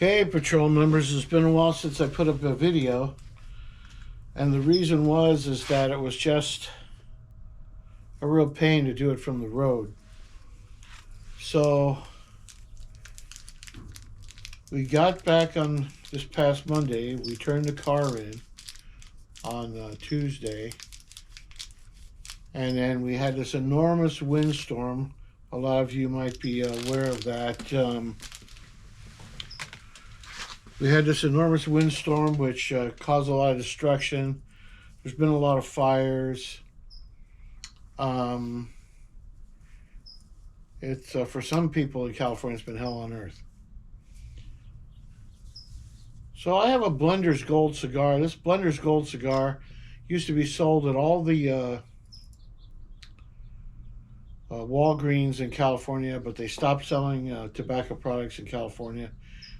Hey, patrol members, it's been a while since I put up a video, and the reason is that it was just a real pain to do it from the road. So we got back on this past Monday. We turned the car in on Tuesday, and then we had this enormous windstorm. A lot of you might be aware of that. We had this enormous windstorm which caused a lot of destruction. There's been a lot of fires. It's for some people in California, it's been hell on earth. So I have a Blender's Gold cigar. This Blender's Gold cigar used to be sold at all the Walgreens in California, but they stopped selling tobacco products in California.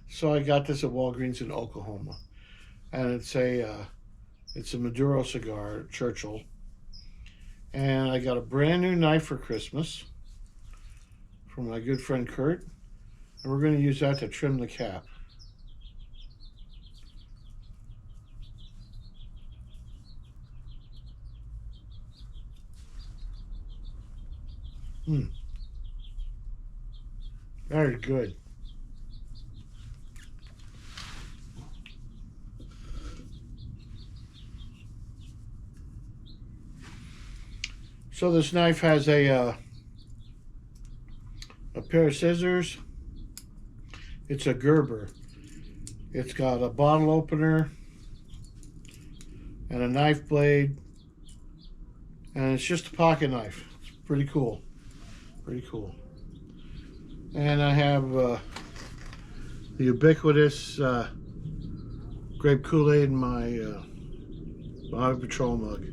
So I got this at Walgreens in Oklahoma, and it's a Maduro cigar, Churchill. And I got a brand new knife for Christmas from my good friend Kurt, and we're going to use that to trim the cap. Very good. So this knife has a pair of scissors. It's a Gerber. It's got a bottle opener and a knife blade, and it's just a pocket knife. It's pretty cool. Pretty cool. And I have the ubiquitous grape Kool-Aid in my Mojave Patrol mug.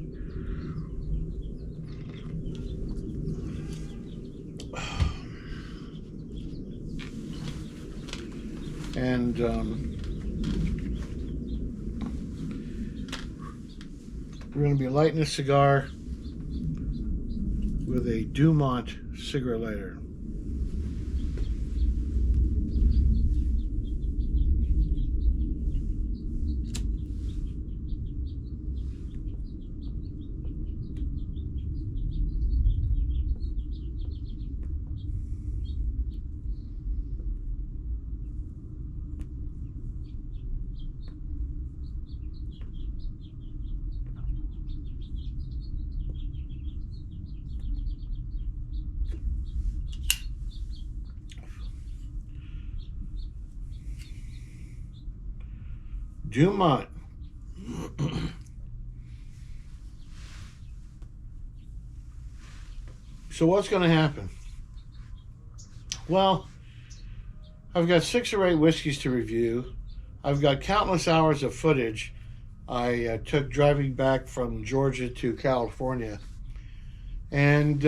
And we're going to be lighting a cigar with a Dumont cigarette lighter. Dumont. So what's going to happen? Well, I've got 6 or 8 whiskeys to review. I've got countless hours of footage I took driving back from Georgia to California. And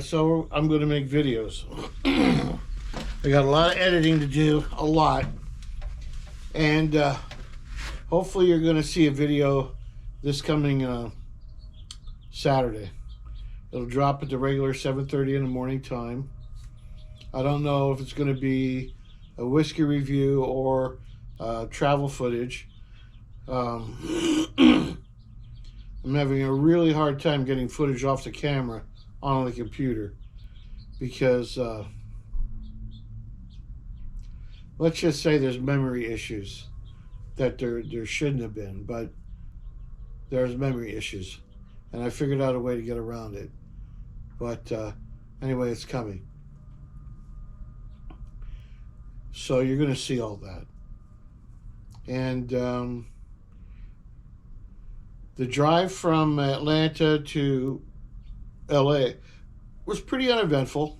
so I'm going to make videos. I got a lot of editing to do, a lot. And hopefully you're going to see a video this coming Saturday. It'll drop at the regular 7:30 in the morning time. I don't know if it's going to be a whiskey review or travel footage. I'm having a really hard time getting footage off the camera on the computer because let's just say there's memory issues that there shouldn't have been, but there's memory issues, and I figured out a way to get around it. But anyway, it's coming. So you're going to see all that. And the drive from Atlanta to LA was pretty uneventful.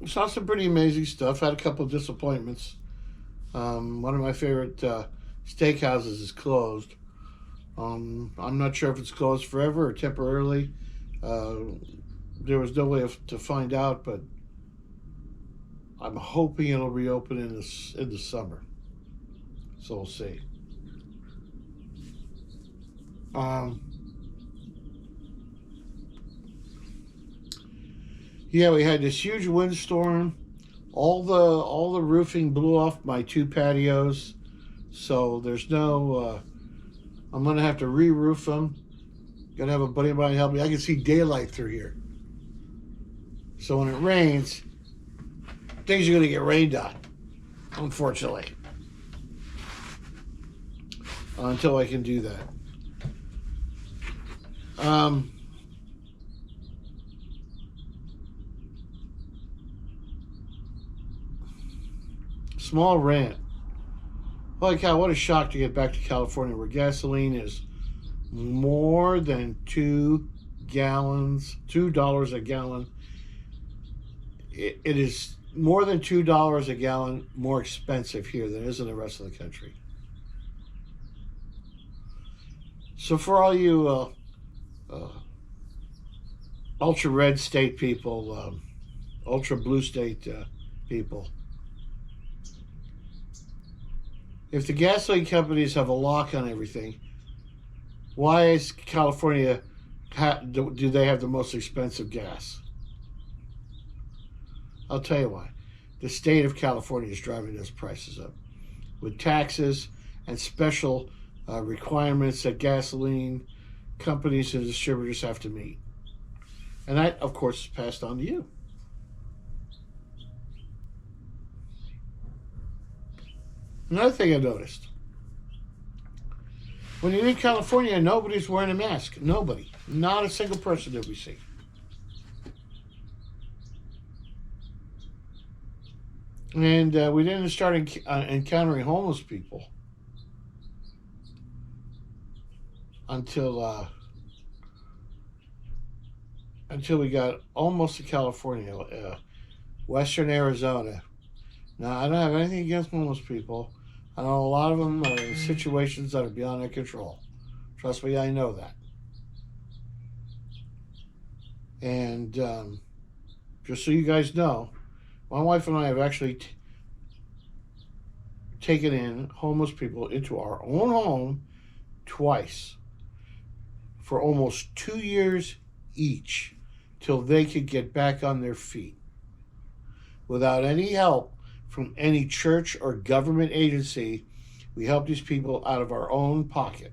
We saw some pretty amazing stuff. Had a couple of disappointments. One of my favorite steakhouses is closed. I'm not sure if it's closed forever or temporarily. There was no way to find out, but I'm hoping it'll reopen in the summer. So we'll see. Yeah, we had this huge windstorm All the roofing blew off my two patios, so there's no. I'm gonna have to re-roof them. Gonna have a buddy of mine help me. I can see daylight through here, so when it rains, things are gonna get rained on. Unfortunately, until I can do that. Small rant. Holy cow, what a shock to get back to California where gasoline is more than $2 a gallon. It is more than $2 a gallon more expensive here than it is in the rest of the country. So for all you ultra red state people, ultra blue state people, if the gasoline companies have a lock on everything, why is California, do they have the most expensive gas? I'll tell you why. The state of California is driving those prices up with taxes and special requirements that gasoline companies and distributors have to meet. And that, of course, is passed on to you. Another thing I noticed. When you leave California, nobody's wearing a mask. Nobody. Not a single person that we see. And we didn't start encountering homeless people until we got almost to California, Western Arizona. Now, I don't have anything against homeless people. I know a lot of them are in situations that are beyond their control. Trust me, I know that. And just so you guys know, my wife and I have actually taken in homeless people into our own home twice for almost 2 years each till they could get back on their feet without any help from any church or government agency. We help these people out of our own pocket.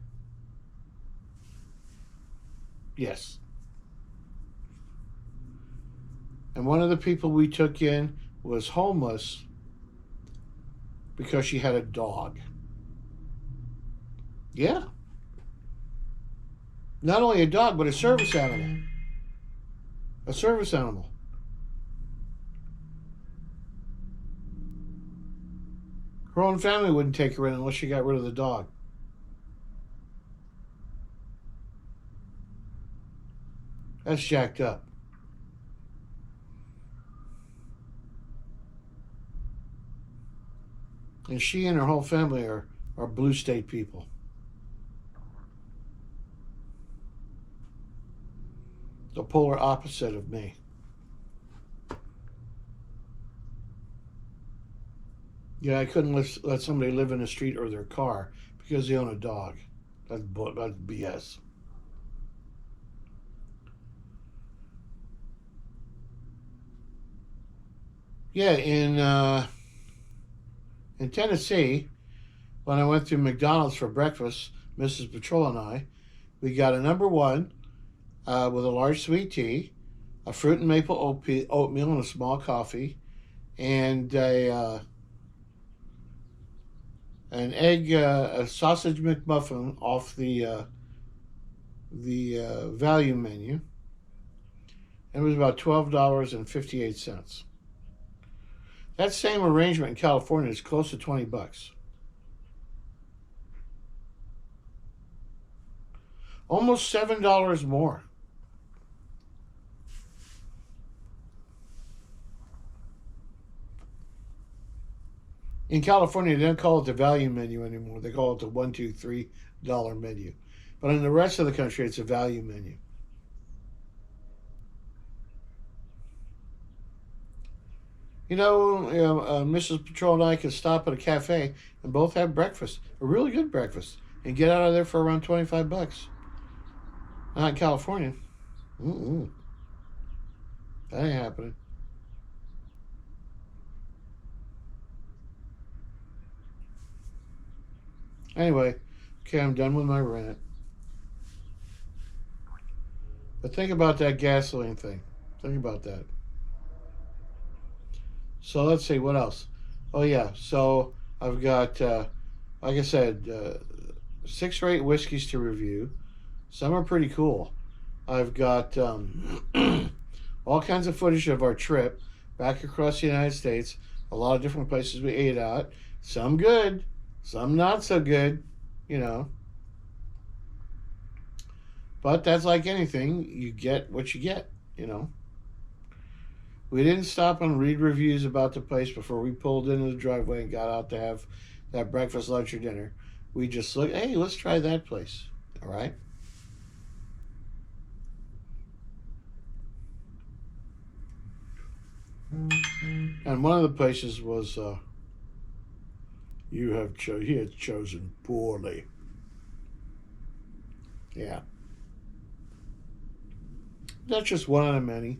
Yes. And one of the people we took in was homeless because she had a dog. Yeah. Not only a dog, but a service animal. A service animal. Her own family wouldn't take her in unless she got rid of the dog. That's jacked up. And she and her whole family are blue state people. The polar opposite of me. Yeah, I couldn't let somebody live in the street or their car because they own a dog. That's BS. Yeah, in Tennessee, when I went to McDonald's for breakfast, Mrs. Patrol and I, we got a number one with a large sweet tea, a fruit and maple oatmeal and a small coffee, and an egg, a sausage McMuffin off the value menu. It was about $12.58. That same arrangement in California is close to $20. Almost $7 more. In California, they don't call it the value menu anymore. They call it the $1, $2, $3 menu. But in the rest of the country, it's a value menu. Mrs. Patrol and I could stop at a cafe and both have breakfast, a really good breakfast, and get out of there for around $25. Not in California. That ain't happening. Anyway, okay, I'm done with my rant. But think about that gasoline thing. Think about that. So let's see, what else? Oh, yeah. So I've got, like I said, 6 or 8 whiskeys to review. Some are pretty cool. I've got all kinds of footage of our trip back across the United States. A lot of different places we ate at. Some good, some not so good, you know. But that's like anything. You get what you get, you know. We didn't stop and read reviews about the place before we pulled into the driveway and got out to have that breakfast, lunch, or dinner. We just looked, hey, let's try that place. All right? And one of the places was, he had chosen poorly. Yeah. That's just one of the many.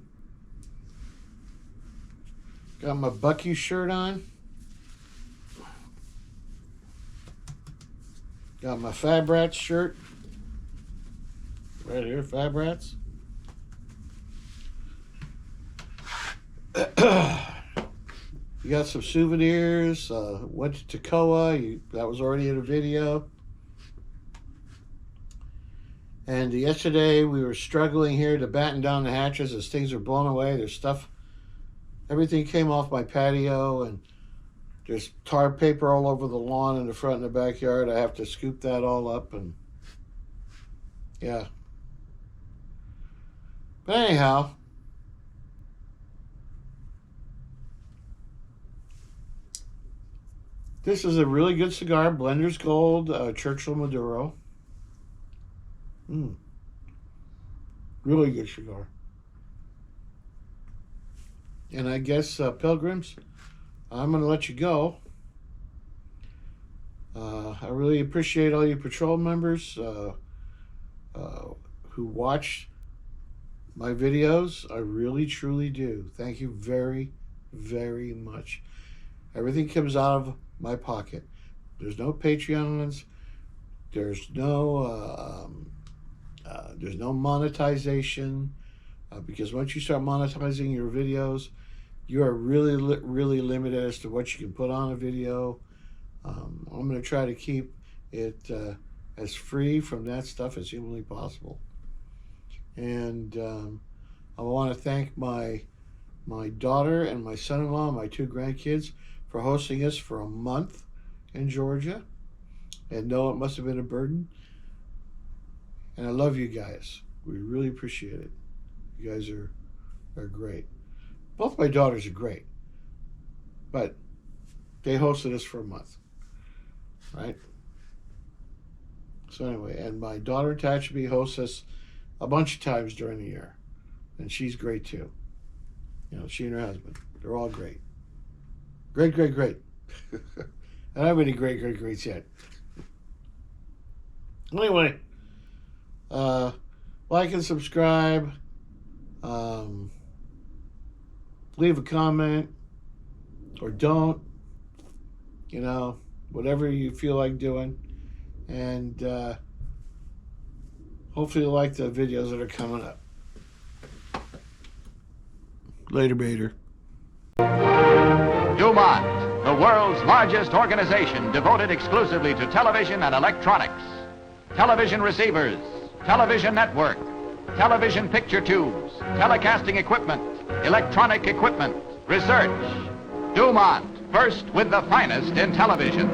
Got my Bucky shirt on. Got my Fab Rats shirt. Right here, Fab Rats. You got some souvenirs. Went to Toccoa. That was already in a video. And yesterday we were struggling here to batten down the hatches as things are blown away. There's stuff, everything came off my patio, and there's tar paper all over the lawn in the front and the backyard. I have to scoop that all up, and yeah. But anyhow, this is a really good cigar, Blender's Gold, Churchill Maduro. Really good cigar. And I guess, Pilgrims, I'm going to let you go. I really appreciate all you patrol members who watch my videos. I really, truly do. Thank you very, very much. Everything comes out of my pocket. There's no Patreons. There's no monetization, because once you start monetizing your videos, you are really, really limited as to what you can put on a video. I'm going to try to keep it as free from that stuff as humanly possible. And I want to thank my daughter and my son-in-law, my 2 grandkids, for hosting us for a month in Georgia. And no, it must have been a burden. And I love you guys. We really appreciate it. You guys are great. Both my daughters are great. But they hosted us for a month. Right? So anyway, and my daughter Tatchaby hosts us a bunch of times during the year. And she's great too. You know, she and her husband. They're all great. Great, great, great. I don't have any great, great, greats yet. Anyway, like and subscribe. Leave a comment or don't. You know, whatever you feel like doing. And hopefully you like the videos that are coming up. Later, Bader. Dumont, the world's largest organization devoted exclusively to television and electronics. Television receivers, television network, television picture tubes, telecasting equipment, electronic equipment, research. Dumont, first with the finest in television.